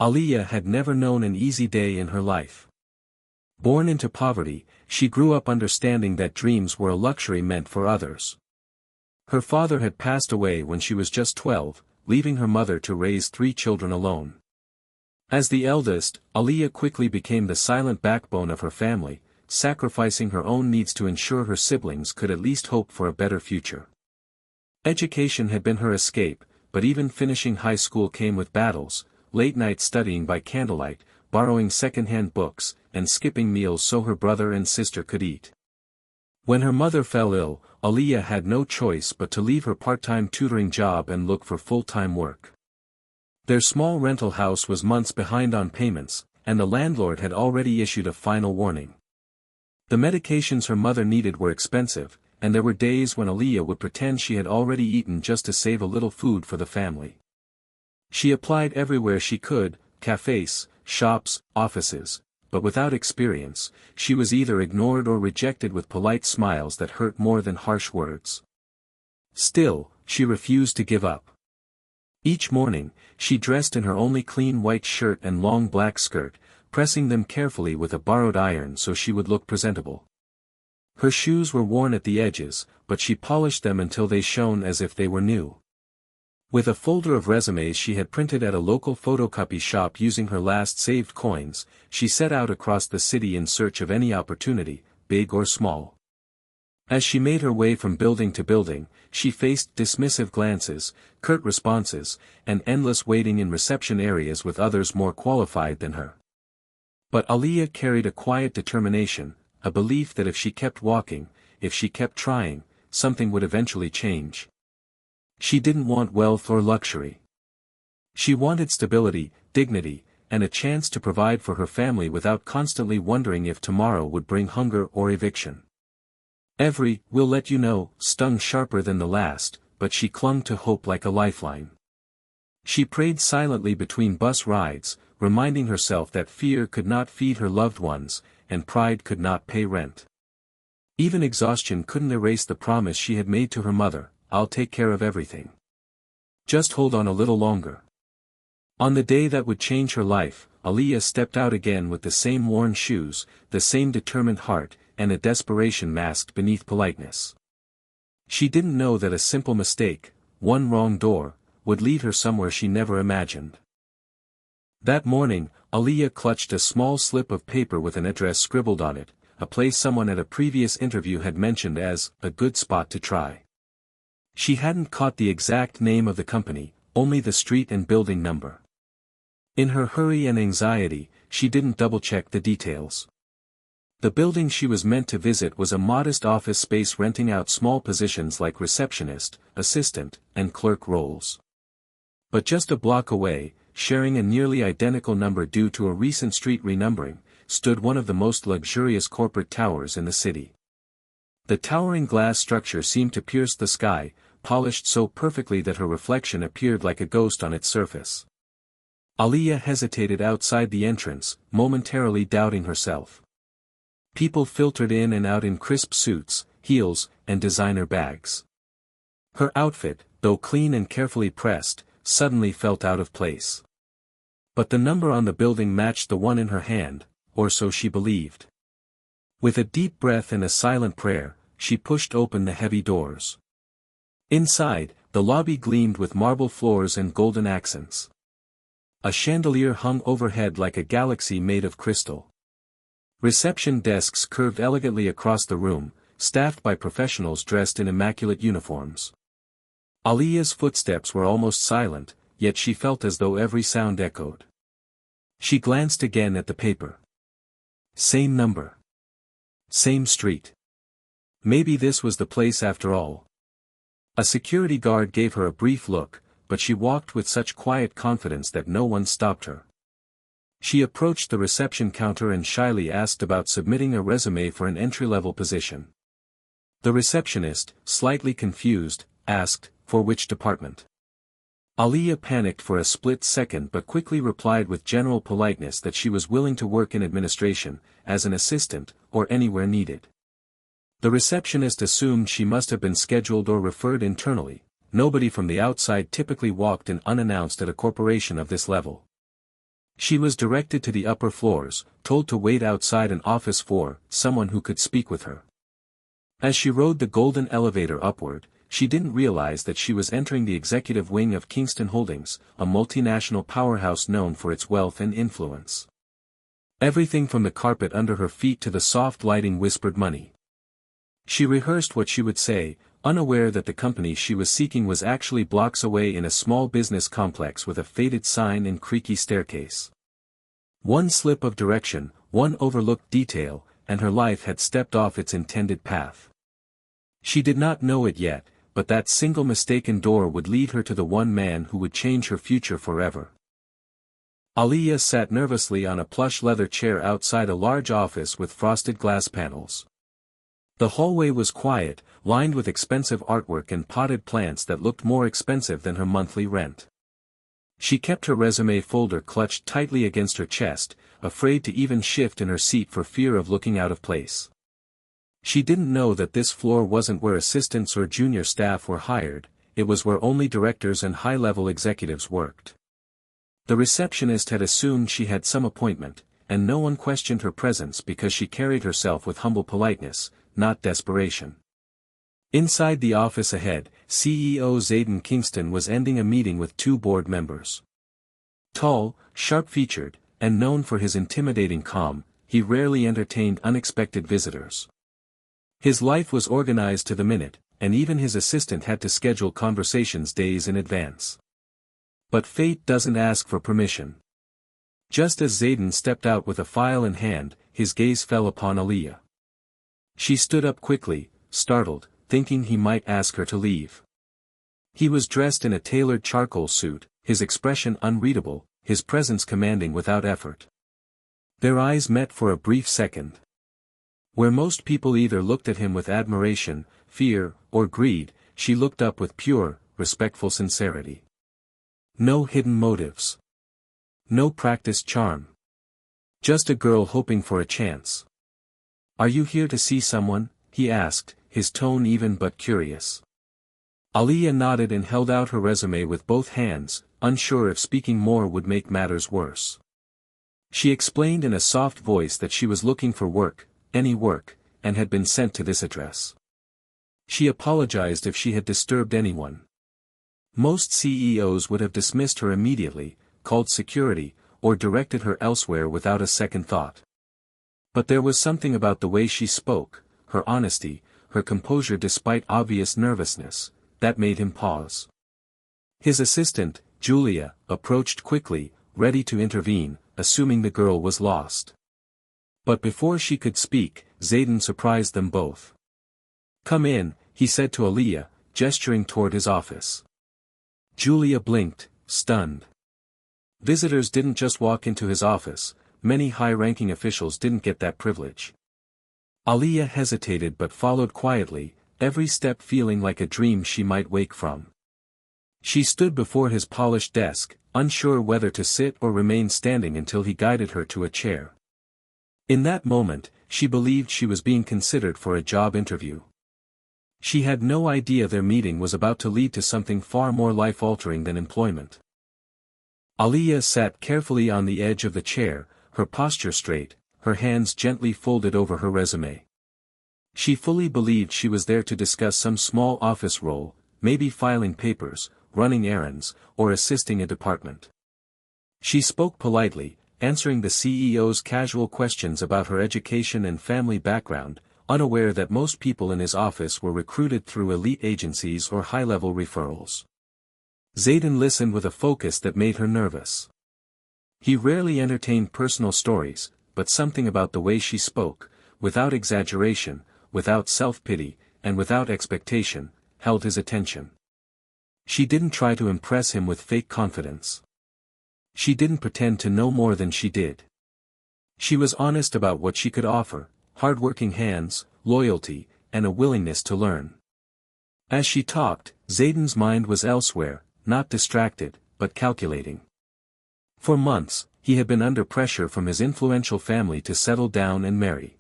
Aaliya had never known an easy day in her life. Born into poverty, she grew up understanding that dreams were a luxury meant for others. Her father had passed away when she was just 12, leaving her mother to raise 3 children alone. As the eldest, Aaliya quickly became the silent backbone of her family, sacrificing her own needs to ensure her siblings could at least hope for a better future. Education had been her escape, but even finishing high school came with battles, late night studying by candlelight, borrowing second-hand books, and skipping meals so her brother and sister could eat. When her mother fell ill, Aaliya had no choice but to leave her part-time tutoring job and look for full-time work. Their small rental house was months behind on payments, and the landlord had already issued a final warning. The medications her mother needed were expensive, and there were days when Aaliya would pretend she had already eaten just to save a little food for the family. She applied everywhere she could, cafes, shops, offices, but without experience, she was either ignored or rejected with polite smiles that hurt more than harsh words. Still, she refused to give up. Each morning, she dressed in her only clean white shirt and long black skirt, pressing them carefully with a borrowed iron so she would look presentable. Her shoes were worn at the edges, but she polished them until they shone as if they were new. With a folder of resumes she had printed at a local photocopy shop using her last saved coins, she set out across the city in search of any opportunity, big or small. As she made her way from building to building, she faced dismissive glances, curt responses, and endless waiting in reception areas with others more qualified than her. But Aaliya carried a quiet determination, a belief that if she kept walking, if she kept trying, something would eventually change. She didn't want wealth or luxury. She wanted stability, dignity, and a chance to provide for her family without constantly wondering if tomorrow would bring hunger or eviction. Every "we'll let you know" stung sharper than the last, but she clung to hope like a lifeline. She prayed silently between bus rides, reminding herself that fear could not feed her loved ones, and pride could not pay rent. Even exhaustion couldn't erase the promise she had made to her mother, "I'll take care of everything. Just hold on a little longer." On the day that would change her life, Aaliya stepped out again with the same worn shoes, the same determined heart, and a desperation masked beneath politeness. She didn't know that a simple mistake, one wrong door, would lead her somewhere she never imagined. That morning, Aaliya clutched a small slip of paper with an address scribbled on it, a place someone at a previous interview had mentioned as a good spot to try. She hadn't caught the exact name of the company, only the street and building number. In her hurry and anxiety, she didn't double-check the details. The building she was meant to visit was a modest office space renting out small positions like receptionist, assistant, and clerk roles. But just a block away, sharing a nearly identical number due to a recent street renumbering, stood one of the most luxurious corporate towers in the city. The towering glass structure seemed to pierce the sky, polished so perfectly that her reflection appeared like a ghost on its surface. Aaliya hesitated outside the entrance, momentarily doubting herself. People filtered in and out in crisp suits, heels, and designer bags. Her outfit, though clean and carefully pressed, suddenly felt out of place. But the number on the building matched the one in her hand, or so she believed. With a deep breath and a silent prayer, she pushed open the heavy doors. Inside, the lobby gleamed with marble floors and golden accents. A chandelier hung overhead like a galaxy made of crystal. Reception desks curved elegantly across the room, staffed by professionals dressed in immaculate uniforms. Aaliya's footsteps were almost silent, yet she felt as though every sound echoed. She glanced again at the paper. Same number. Same street. Maybe this was the place after all. A security guard gave her a brief look, but she walked with such quiet confidence that no one stopped her. She approached the reception counter and shyly asked about submitting a resume for an entry-level position. The receptionist, slightly confused, asked, "For which department?" Aaliya panicked for a split second but quickly replied with general politeness that she was willing to work in administration, as an assistant, or anywhere needed. The receptionist assumed she must have been scheduled or referred internally. Nobody from the outside typically walked in unannounced at a corporation of this level. She was directed to the upper floors, told to wait outside an office for someone who could speak with her. As she rode the golden elevator upward, she didn't realize that she was entering the executive wing of Kingston Holdings, a multinational powerhouse known for its wealth and influence. Everything from the carpet under her feet to the soft lighting whispered money. She rehearsed what she would say, unaware that the company she was seeking was actually blocks away in a small business complex with a faded sign and creaky staircase. One slip of direction, one overlooked detail, and her life had stepped off its intended path. She did not know it yet, but that single mistaken door would lead her to the one man who would change her future forever. Aaliya sat nervously on a plush leather chair outside a large office with frosted glass panels. The hallway was quiet, lined with expensive artwork and potted plants that looked more expensive than her monthly rent. She kept her resume folder clutched tightly against her chest, afraid to even shift in her seat for fear of looking out of place. She didn't know that this floor wasn't where assistants or junior staff were hired, it was where only directors and high-level executives worked. The receptionist had assumed she had some appointment, and no one questioned her presence because she carried herself with humble politeness, not desperation. Inside the office ahead, CEO Zayden Kingston was ending a meeting with two board members. Tall, sharp-featured, and known for his intimidating calm, he rarely entertained unexpected visitors. His life was organized to the minute, and even his assistant had to schedule conversations days in advance. But fate doesn't ask for permission. Just as Zayden stepped out with a file in hand, his gaze fell upon Aaliya. She stood up quickly, startled, thinking he might ask her to leave. He was dressed in a tailored charcoal suit, his expression unreadable, his presence commanding without effort. Their eyes met for a brief second. Where most people either looked at him with admiration, fear, or greed, she looked up with pure, respectful sincerity. No hidden motives. No practiced charm. Just a girl hoping for a chance. "Are you here to see someone?" he asked, his tone even but curious. Aaliya nodded and held out her resume with both hands, unsure if speaking more would make matters worse. She explained in a soft voice that she was looking for work, any work, and had been sent to this address. She apologized if she had disturbed anyone. Most CEOs would have dismissed her immediately, called security, or directed her elsewhere without a second thought. But there was something about the way she spoke, her honesty, her composure despite obvious nervousness, that made him pause. His assistant, Julia, approached quickly, ready to intervene, assuming the girl was lost. But before she could speak, Zayden surprised them both. "Come in," he said to Aaliya, gesturing toward his office. Julia blinked, stunned. Visitors didn't just walk into his office, many high-ranking officials didn't get that privilege. Aaliya hesitated but followed quietly, every step feeling like a dream she might wake from. She stood before his polished desk, unsure whether to sit or remain standing until he guided her to a chair. In that moment, she believed she was being considered for a job interview. She had no idea their meeting was about to lead to something far more life-altering than employment. Aaliya sat carefully on the edge of the chair, her posture straight, her hands gently folded over her resume. She fully believed she was there to discuss some small office role, maybe filing papers, running errands, or assisting a department. She spoke politely, answering the CEO's casual questions about her education and family background, unaware that most people in his office were recruited through elite agencies or high-level referrals. Zayden listened with a focus that made her nervous. He rarely entertained personal stories, but something about the way she spoke, without exaggeration, without self-pity, and without expectation, held his attention. She didn't try to impress him with fake confidence. She didn't pretend to know more than she did. She was honest about what she could offer, hard-working hands, loyalty, and a willingness to learn. As she talked, Zayden's mind was elsewhere, not distracted, but calculating. For months, he had been under pressure from his influential family to settle down and marry.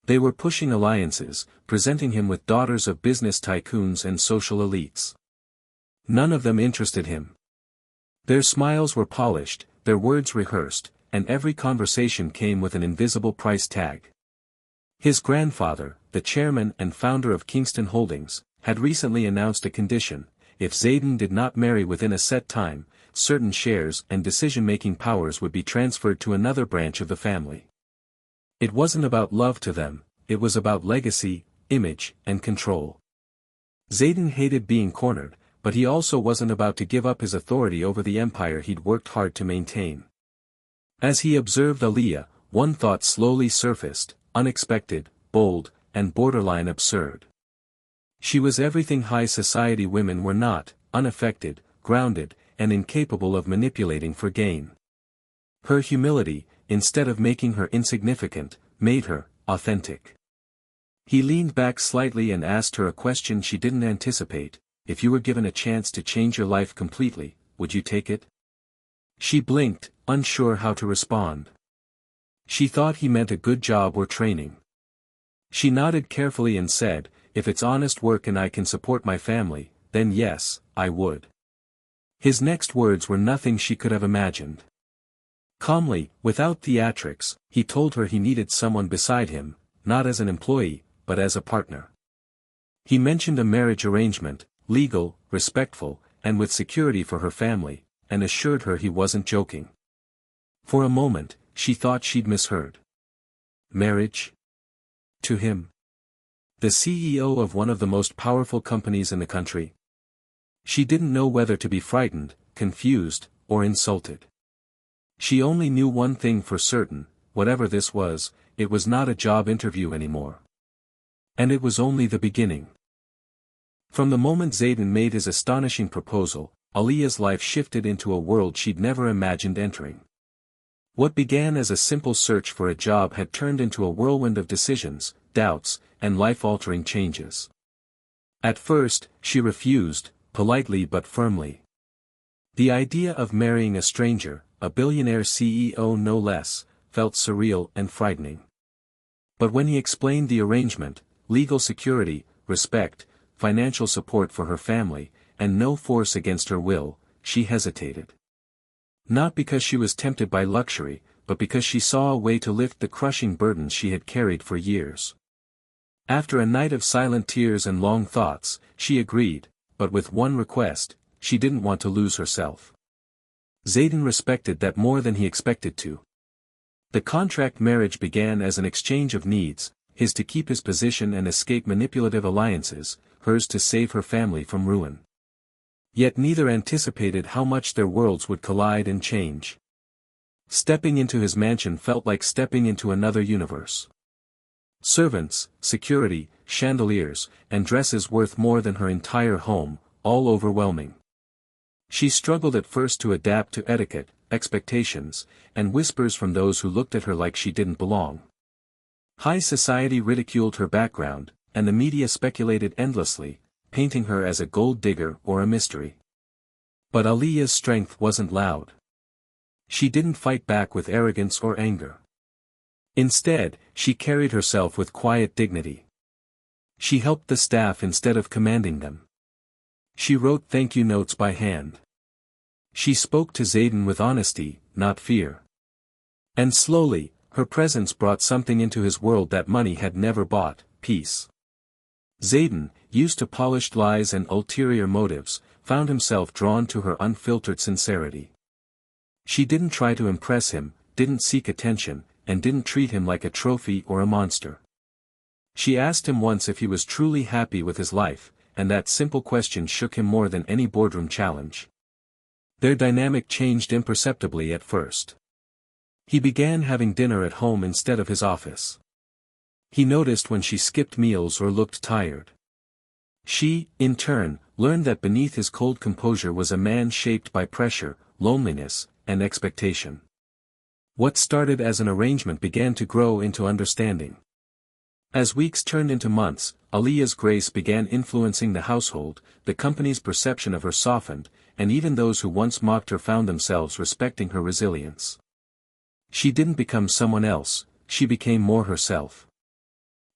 They were pushing alliances, presenting him with daughters of business tycoons and social elites. None of them interested him. Their smiles were polished, their words rehearsed, and every conversation came with an invisible price tag. His grandfather, the chairman and founder of Kingston Holdings, had recently announced a condition: if Zayden did not marry within a set time, certain shares and decision-making powers would be transferred to another branch of the family. It wasn't about love to them, it was about legacy, image, and control. Zayden hated being cornered, but he also wasn't about to give up his authority over the empire he'd worked hard to maintain. As he observed Aaliya, one thought slowly surfaced: unexpected, bold, and borderline absurd. She was everything high society women were not: unaffected, grounded, and incapable of manipulating for gain. Her humility, instead of making her insignificant, made her authentic. He leaned back slightly and asked her a question she didn't anticipate: if you were given a chance to change your life completely, would you take it? She blinked, unsure how to respond. She thought he meant a good job or training. She nodded carefully and said, if it's honest work and I can support my family, then yes, I would. His next words were nothing she could have imagined. Calmly, without theatrics, he told her he needed someone beside him, not as an employee, but as a partner. He mentioned a marriage arrangement, legal, respectful, and with security for her family, and assured her he wasn't joking. For a moment, she thought she'd misheard. Marriage? To him? The CEO of one of the most powerful companies in the country? She didn't know whether to be frightened, confused, or insulted. She only knew one thing for certain: whatever this was, it was not a job interview anymore. And it was only the beginning. From the moment Zayden made his astonishing proposal, Aaliya's life shifted into a world she'd never imagined entering. What began as a simple search for a job had turned into a whirlwind of decisions, doubts, and life-altering changes. At first, she refused, politely but firmly. The idea of marrying a stranger, a billionaire CEO no less, felt surreal and frightening. But when he explained the arrangement: legal security, respect, financial support for her family, and no force against her will, she hesitated. Not because she was tempted by luxury, but because she saw a way to lift the crushing burdens she had carried for years. After a night of silent tears and long thoughts, she agreed, but with one request: she didn't want to lose herself. Zayden respected that more than he expected to. The contract marriage began as an exchange of needs: his to keep his position and escape manipulative alliances, hers to save her family from ruin. Yet neither anticipated how much their worlds would collide and change. Stepping into his mansion felt like stepping into another universe. Servants, security, chandeliers, and dresses worth more than her entire home, all overwhelming. She struggled at first to adapt to etiquette, expectations, and whispers from those who looked at her like she didn't belong. High society ridiculed her background, and the media speculated endlessly, painting her as a gold digger or a mystery. But Aaliya's strength wasn't loud. She didn't fight back with arrogance or anger. Instead, she carried herself with quiet dignity. She helped the staff instead of commanding them. She wrote thank you notes by hand. She spoke to Zayden with honesty, not fear. And slowly, her presence brought something into his world that money had never bought: peace. Zayden, used to polished lies and ulterior motives, found himself drawn to her unfiltered sincerity. She didn't try to impress him, didn't seek attention, and didn't treat him like a trophy or a monster. She asked him once if he was truly happy with his life, and that simple question shook him more than any boardroom challenge. Their dynamic changed imperceptibly at first. He began having dinner at home instead of his office. He noticed when she skipped meals or looked tired. She, in turn, learned that beneath his cold composure was a man shaped by pressure, loneliness, and expectation. What started as an arrangement began to grow into understanding. As weeks turned into months, Aaliya's grace began influencing the household, the company's perception of her softened, and even those who once mocked her found themselves respecting her resilience. She didn't become someone else, she became more herself.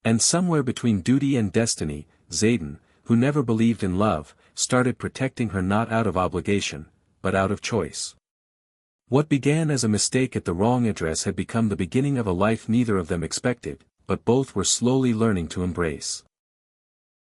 And somewhere between duty and destiny, Zayden, who never believed in love, started protecting her not out of obligation, but out of choice. What began as a mistake at the wrong address had become the beginning of a life neither of them expected, but both were slowly learning to embrace.